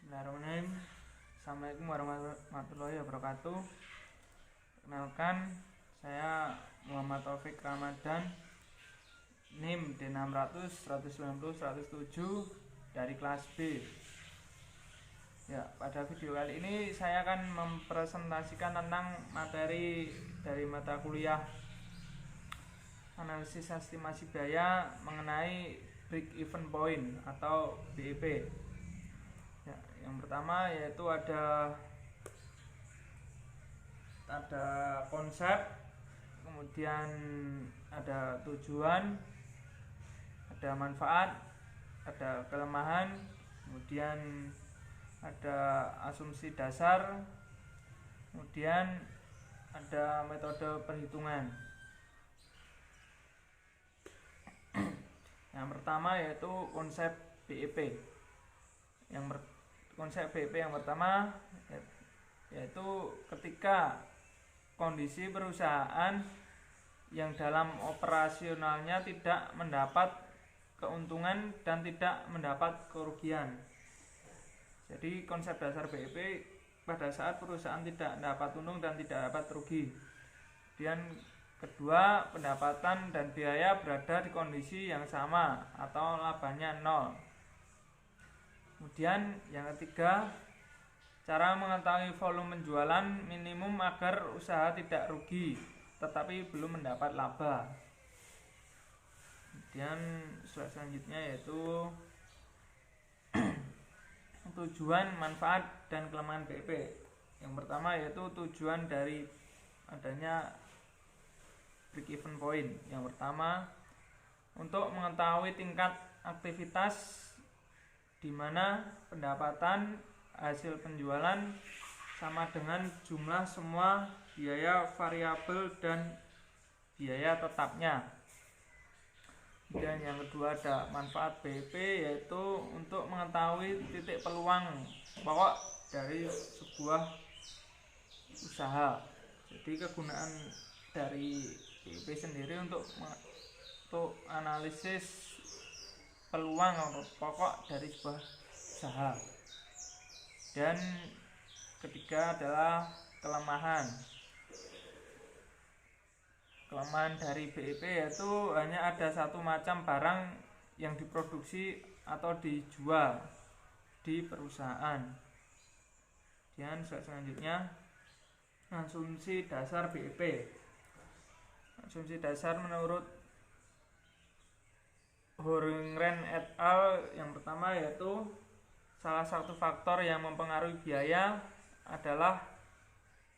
Bismillahirrahmanirrahim. Assalamualaikum warahmatullahi wabarakatuh. Kenalkan, saya Muhammad Taufik Ramadan, NIM D600 190 107 dari kelas B. Ya, pada video kali ini saya akan mempresentasikan tentang materi dari mata kuliah analisis estimasi biaya mengenai break even point atau BEP. Ya, yang pertama yaitu ada konsep, kemudian ada tujuan, ada manfaat, ada kelemahan, kemudian ada asumsi dasar, kemudian ada metode perhitungan. Yang pertama yaitu konsep BEP. Konsep BEP yang pertama yaitu ketika kondisi perusahaan yang dalam operasionalnya tidak mendapat keuntungan dan tidak mendapat kerugian. Jadi konsep dasar BEP pada saat perusahaan tidak dapat untung dan tidak dapat rugi. Kemudian kedua, pendapatan dan biaya berada di kondisi yang sama atau labanya nol. Kemudian yang ketiga, cara mengetahui volume penjualan minimum agar usaha tidak rugi tetapi belum mendapat laba. Kemudian slide selanjutnya yaitu tujuan, manfaat, dan kelemahan BEP. Yang pertama yaitu tujuan dari adanya break even point. Yang pertama, untuk mengetahui tingkat aktivitas di mana pendapatan hasil penjualan sama dengan jumlah semua biaya variabel dan biaya tetapnya. Dan yang kedua ada manfaat BEP, yaitu untuk mengetahui titik peluang pokok dari sebuah usaha. Jadi kegunaan dari BEP sendiri untuk analisis peluang pokok dari sebuah usaha. Dan ketiga adalah kelemahan. Kelemahan dari BEP yaitu hanya ada satu macam barang yang diproduksi atau dijual di perusahaan. Dan selanjutnya asumsi dasar BEP. Asumsi dasar menurut Horingren et al. Yang pertama yaitu salah satu faktor yang mempengaruhi biaya adalah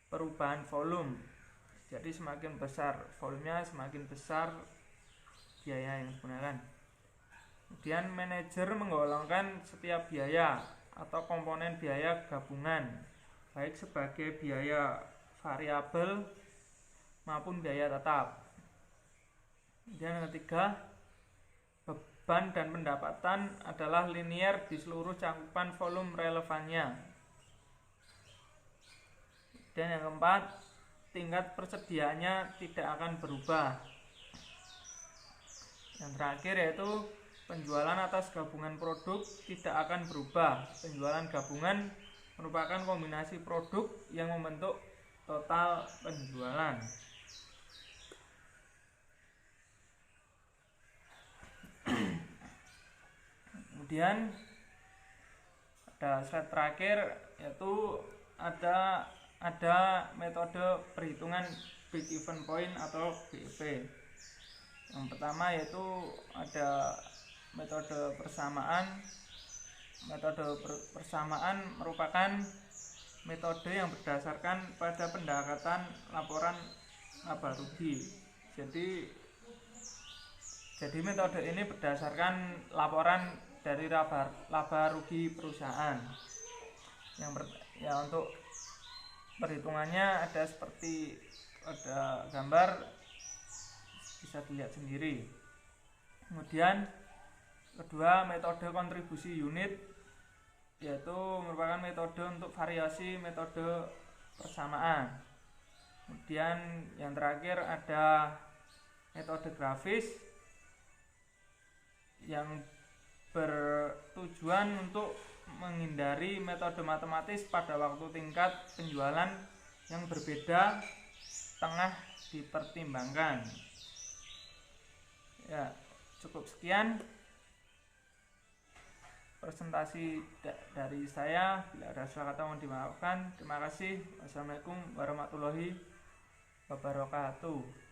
perubahan volume. Jadi semakin besar volumenya, semakin besar biaya yang digunakan. Kemudian manajer menggolongkan setiap biaya atau komponen biaya gabungan, baik sebagai biaya variabel maupun biaya tetap. Kemudian yang ketiga, beban dan pendapatan adalah linier di seluruh cakupan volume relevannya. Dan yang keempat, tingkat persediaannya tidak akan berubah. Yang terakhir yaitu penjualan atas gabungan produk tidak akan berubah. Penjualan gabungan merupakan kombinasi produk yang membentuk total penjualan. Kemudian ada slide terakhir yaitu ada metode perhitungan break even point atau BEP. Yang pertama yaitu ada metode persamaan. Metode persamaan merupakan metode yang berdasarkan pada pendekatan laporan laba rugi. Jadi metode ini berdasarkan laporan dari laba rugi perusahaan. Untuk perhitungannya ada gambar, bisa dilihat sendiri. Kemudian kedua, metode kontribusi unit, yaitu merupakan metode untuk variasi metode persamaan. Kemudian yang terakhir ada metode grafis yang bertujuan untuk menghindari metode matematis pada waktu tingkat penjualan yang berbeda tengah dipertimbangkan. Ya, cukup sekian presentasi dari saya. Bila ada salah kata mohon dimaafkan. Terima kasih. Wassalamualaikum warahmatullahi wabarakatuh.